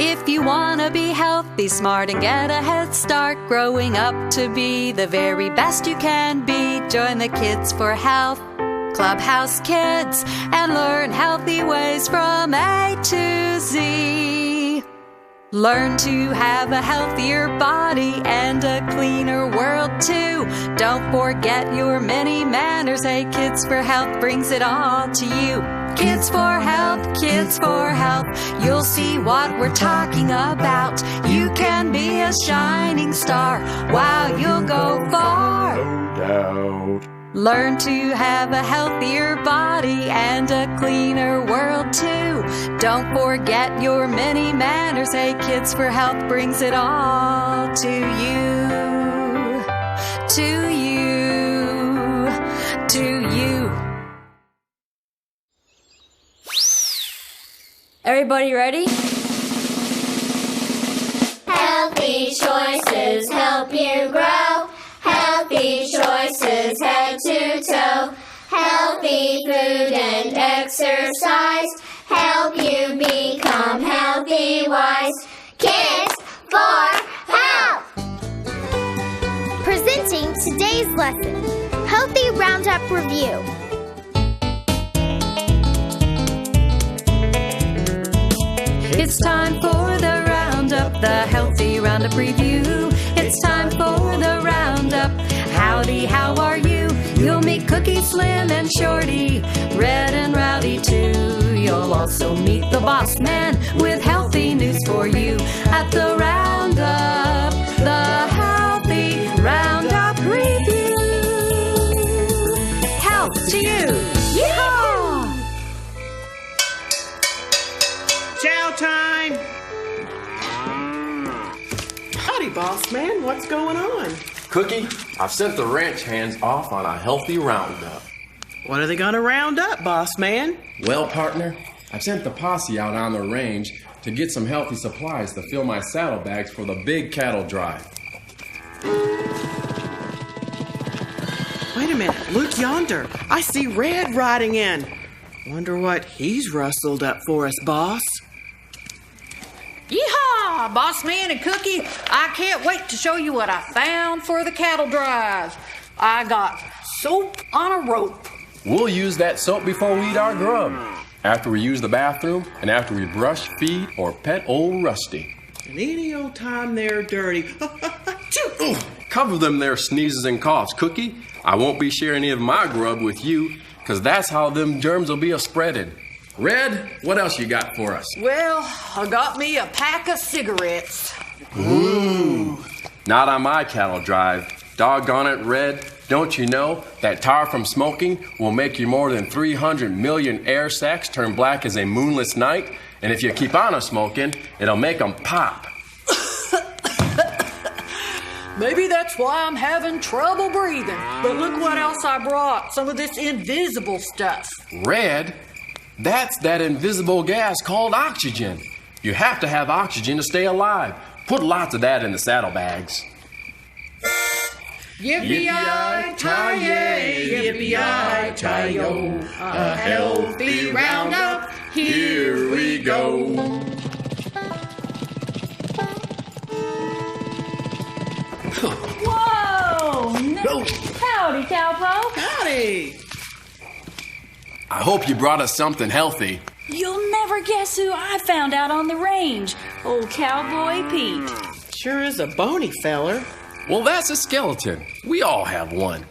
If you want to be healthy, smart, and get a head start, growing up to be the very best you can be, join the Kids for Health Clubhouse Kids and learn healthy ways from A to Z. Learn to have a healthier body and a cleaner world too. Don't forget your many manners. Hey, Kids for Health brings it all to you. Kids for Health, Kids for Health. You'll see what we're talking about. You can be a shining star. Wow, you'll go far. No doubt. Learn to have a healthier body and a cleaner world too. Don't forget your many manners. Hey, Kids for Health brings it all to you. To you. To you. Everybody ready? Healthy choices help you grow. Healthy choices head to toe. Healthy food and exercise help you become healthy wise. Kids for Health! Presenting today's lesson, Healthy Roundup Review. It's time for the Roundup, the Healthy Roundup Review. It's time for the Roundup. Howdy, how are you? You'll meet Cookie, Slim, and Shorty, Red and Rowdy too. You'll also meet the Boss Man with healthy news for you at the Roundup, the Healthy Roundup Review. Health to you. Yeehaw! Chow time! Howdy, boss man. What's going on? Cookie, I've sent the ranch hands off on a healthy roundup. What are they gonna round up, boss man? Well, partner, I've sent the posse out on the range to get some healthy supplies to fill my saddlebags for the big cattle drive. Wait a minute. Look yonder. I see Red riding in. Wonder what he's rustled up for us, boss. Yeehaw, Boss Man and Cookie. I can't wait to show you what I found for the cattle drive. I got soap on a rope. We'll use that soap before we eat our grub, after we use the bathroom, and after we brush, feed, or pet old Rusty. And any old time they're dirty. Ooh, cover them there sneezes and coughs, Cookie. I won't be sharing any of my grub with you, because that's how them germs will be a-spreaded. Red, what else you got for us? Well, I got me a pack of cigarettes. Ooh. Not on my cattle drive. Doggone it, Red. Don't you know that tar from smoking will make your more than 300 million air sacs turn black as a moonless night? And if you keep on smoking, it'll make them pop. Maybe that's why I'm having trouble breathing. But look what else I brought. Some of this invisible stuff. Red? That's that invisible gas called oxygen. You have to have oxygen to stay alive. Put lots of that in the saddlebags. Yippee-yi-ti-yay, yippee-yi-ti-yo. A healthy roundup, here we go. Whoa! No. Howdy, Cowpoke. Howdy! I hope you brought us something healthy. You'll never guess who I found out on the range. Old Cowboy Pete. Sure is a bony feller. Well, that's a skeleton. We all have one.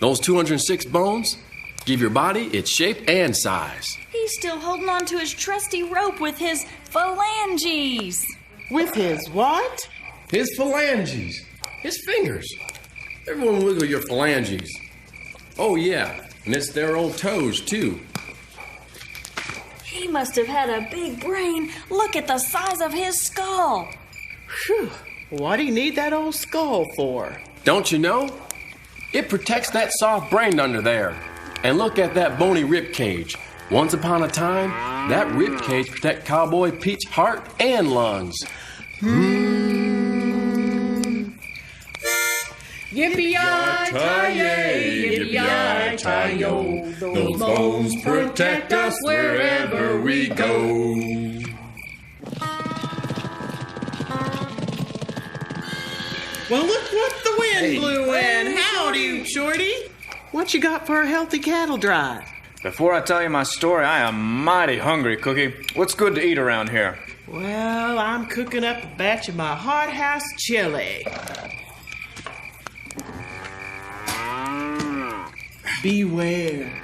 Those 206 bones give your body its shape and size. He's still holding on to his trusty rope with his phalanges. With his what? His phalanges. His fingers. Everyone wiggle your phalanges. Oh, yeah. And it's their old toes, too. He must have had a big brain. Look at the size of his skull. Phew. What do you need that old skull for? Don't you know? It protects that soft brain under there. And look at that bony rib cage. Once upon a time, that rib cage protected Cowboy Pete's heart and lungs. Yippee-yi-ti-yay, yippee-yi-ti-yo. Those bones protect us wherever we go. Well, look what the wind blew in. Howdy, Shorty. What you got for a healthy cattle drive? Before I tell you my story, I am mighty hungry, Cookie. What's good to eat around here? Well, I'm cooking up a batch of my hot house chili. Beware.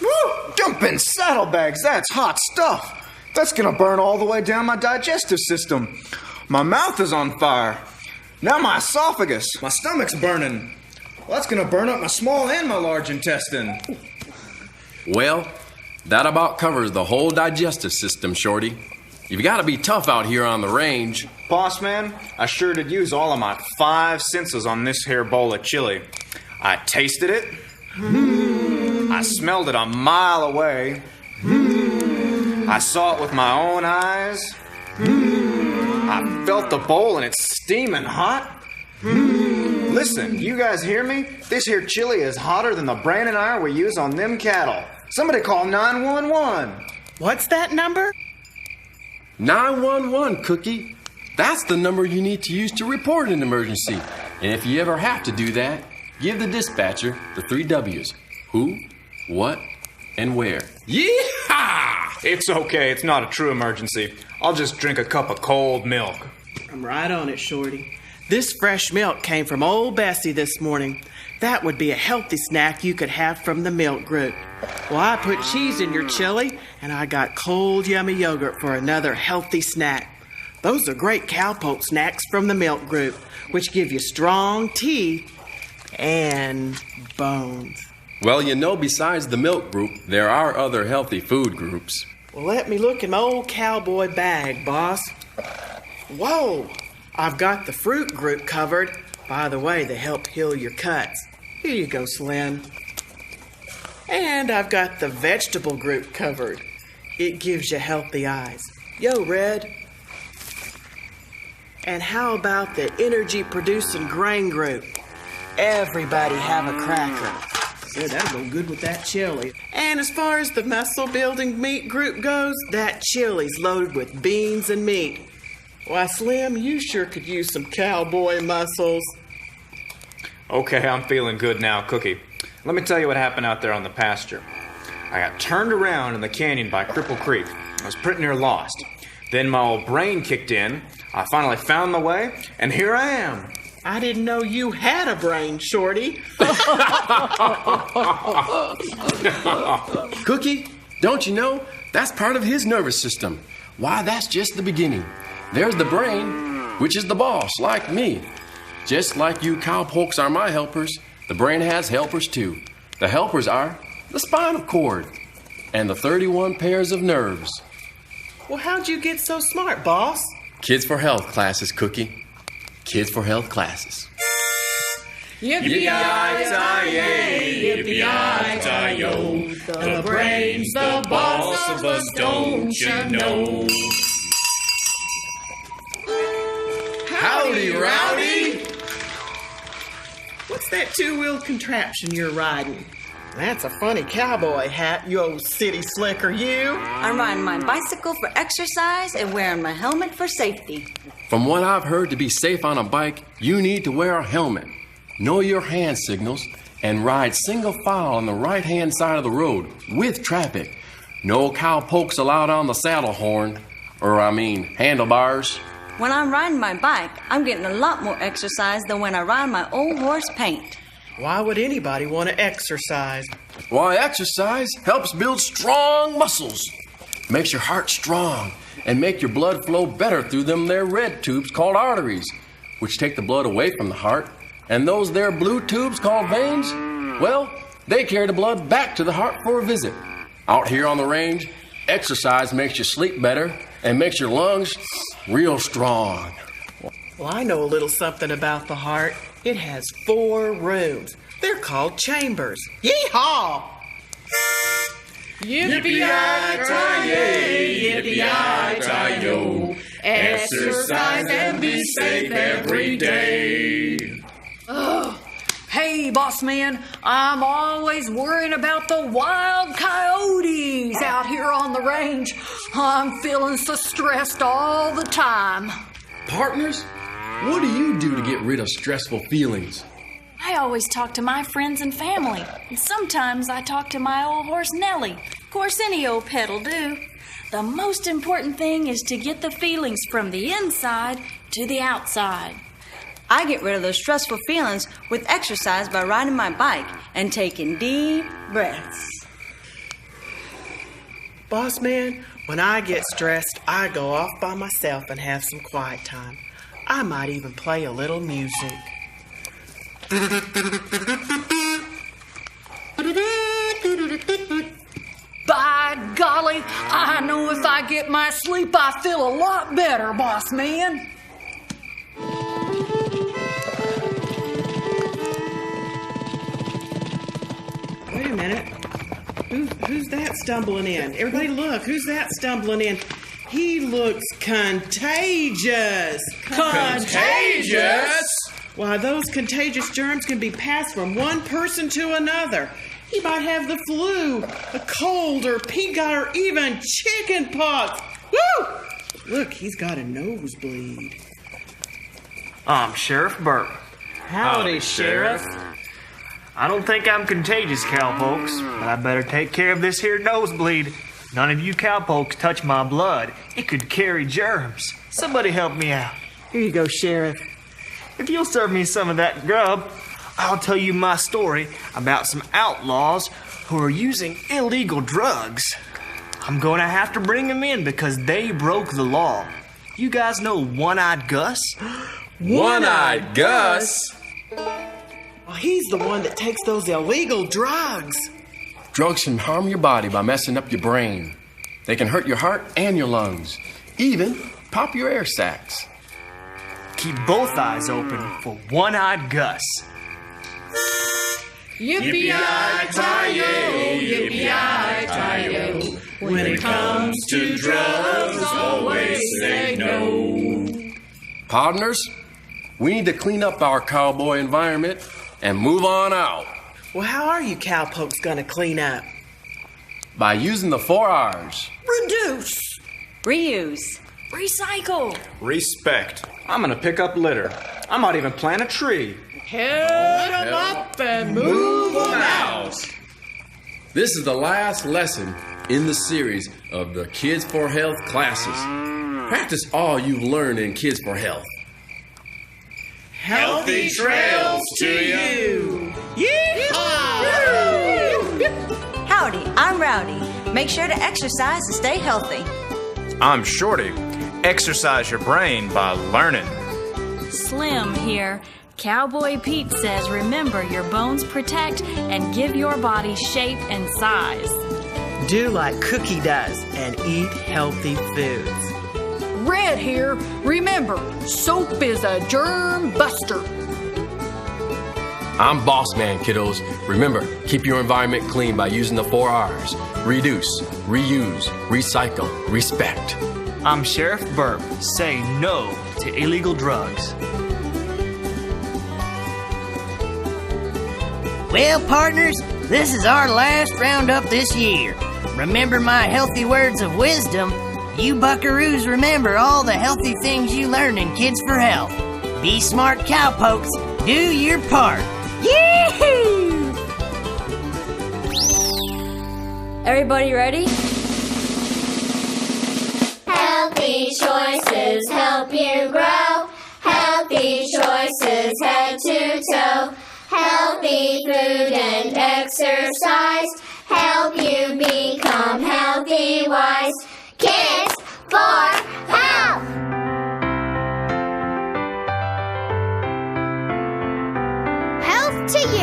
Woo! Jumping saddlebags, that's hot stuff. That's gonna burn all the way down my digestive system. My mouth is on fire. Now my esophagus. My stomach's burning. Well, that's gonna burn up my small and my large intestine. Well, that about covers the whole digestive system, Shorty. You've got to be tough out here on the range. Boss man, I sure did use all of my 5 senses on this here bowl of chili. I tasted it. I smelled it a mile away. I saw it with my own eyes. I felt the bowl and it's steaming hot. Listen, you guys hear me? This here chili is hotter than the brand and iron we use on them cattle. Somebody call 911. What's that number? 911, Cookie. That's the number you need to use to report an emergency. And if you ever have to do that, give the dispatcher the 3 W's. Who, what, and where. Yeehaw! It's okay, it's not a true emergency. I'll just drink a cup of cold milk. I'm right on it, Shorty. This fresh milk came from old Bessie this morning. That would be a healthy snack you could have from the milk group. Well, I put cheese in your chili, and I got cold, yummy yogurt for another healthy snack. Those are great cowpoke snacks from the milk group, which give you strong teeth and bones. Well, you know, besides the milk group, there are other healthy food groups. Well, let me look in my old cowboy bag, boss. Whoa! I've got the fruit group covered. By the way, they help heal your cuts. Here you go, Slim. And I've got the vegetable group covered. It gives you healthy eyes. Yo, Red. And how about the energy-producing grain group? Everybody have a cracker. Yeah, that'll go good with that chili. And as far as the muscle-building meat group goes, that chili's loaded with beans and meat. Why, Slim, you sure could use some cowboy muscles. Okay, I'm feeling good now, Cookie. Let me tell you what happened out there on the pasture. I got turned around in the canyon by Cripple Creek. I was pretty near lost. Then my old brain kicked in. I finally found my way, and here I am. I didn't know you had a brain, Shorty. Cookie, don't you know? That's part of his nervous system. Why, that's just the beginning. There's the brain, which is the boss, like me. Just like you cowpokes are my helpers, the brain has helpers too. The helpers are the spinal cord and the 31 pairs of nerves. Well, how'd you get so smart, boss? Kids for Health classes, Cookie. Kids for Health classes. Yippee-yi-ti-yay, yippee-yi-ti-yo. The brain's the boss of us, don't you know? Howdy, Rowdy! What's that 2-wheeled contraption you're riding? That's a funny cowboy hat, you old city slicker, you. I'm riding my bicycle for exercise and wearing my helmet for safety. From what I've heard, to be safe on a bike, you need to wear a helmet, know your hand signals, and ride single file on the right-hand side of the road with traffic. No cowpokes allowed on the saddle horn, handlebars. When I'm riding my bike, I'm getting a lot more exercise than when I ride my old horse paint. Why would anybody want to exercise? Why, exercise helps build strong muscles, makes your heart strong, and make your blood flow better through them there red tubes called arteries, which take the blood away from the heart. And those there blue tubes called veins, well, they carry the blood back to the heart for a visit. Out here on the range, exercise makes you sleep better and makes your lungs real strong. Well, I know a little something about the heart. It has 4 rooms. They're called chambers. Yeehaw! Yippee-yi-ti-yay, yippee-yi-ti-yo. Exercise and be safe every day. Hey, boss man, I'm always worrying about the wild coyotes out here on the range. I'm feeling so stressed all the time. Partners, what do you do to get rid of stressful feelings? I always talk to my friends and family. And sometimes I talk to my old horse Nellie. Of course, any old pet'll do. The most important thing is to get the feelings from the inside to the outside. I get rid of those stressful feelings with exercise by riding my bike and taking deep breaths. Boss man, when I get stressed, I go off by myself and have some quiet time. I might even play a little music. By golly, I know if I get my sleep, I feel a lot better, boss man. Wait a minute. Who's that stumbling in? Everybody look, who's that stumbling in? He looks contagious. Contagious? Why, those contagious germs can be passed from one person to another. He might have the flu, a cold, or pink eye, or even chicken pox. Woo! Look, he's got a nosebleed. I'm Sheriff Burke. Howdy, Sheriff. I don't think I'm contagious, cowpokes, but I better take care of this here nosebleed. None of you cowpokes touch my blood. It could carry germs. Somebody help me out. Here you go, Sheriff. If you'll serve me some of that grub, I'll tell you my story about some outlaws who are using illegal drugs. I'm going to have to bring them in because they broke the law. You guys know One-Eyed Gus? One-Eyed Gus? Well, he's the one that takes those illegal drugs. Drugs can harm your body by messing up your brain. They can hurt your heart and your lungs. Even pop your air sacs. Keep both eyes open for One-Eyed Gus. Yippee-yi-ti-yo, yippee-yi-ti-yo. When it comes to drugs, always say no. Partners, we need to clean up our cowboy environment and move on out. Well, how are you cowpokes gonna clean up? By using the 4 R's. Reduce. Reuse. Recycle. Respect. I'm gonna pick up litter. I might even plant a tree. Head 'em up and move 'em out. This is the last lesson in the series of the Kids for Health classes. Practice all you've learned in Kids for Health. Healthy trails to you. Howdy, I'm Rowdy. Make sure to exercise and stay healthy. I'm Shorty. Exercise your brain by learning. Slim here. Cowboy Pete says remember your bones protect and give your body shape and size. Do like Cookie does and eat healthy foods. Red here. Remember, soap is a germ buster. I'm Boss Man, kiddos. Remember, keep your environment clean by using the 4 R's. Reduce, reuse, recycle, respect. I'm Sheriff Burke. Say no to illegal drugs. Well, partners, this is our last roundup this year. Remember my healthy words of wisdom. You buckaroos remember all the healthy things you learned in Kids for Health. Be smart cowpokes. Do your part. Yee-hoo! Everybody ready? Healthy choices help you grow. Healthy choices head to toe. Healthy food and exercise help you become healthy wise. Kids for Health! Health to you!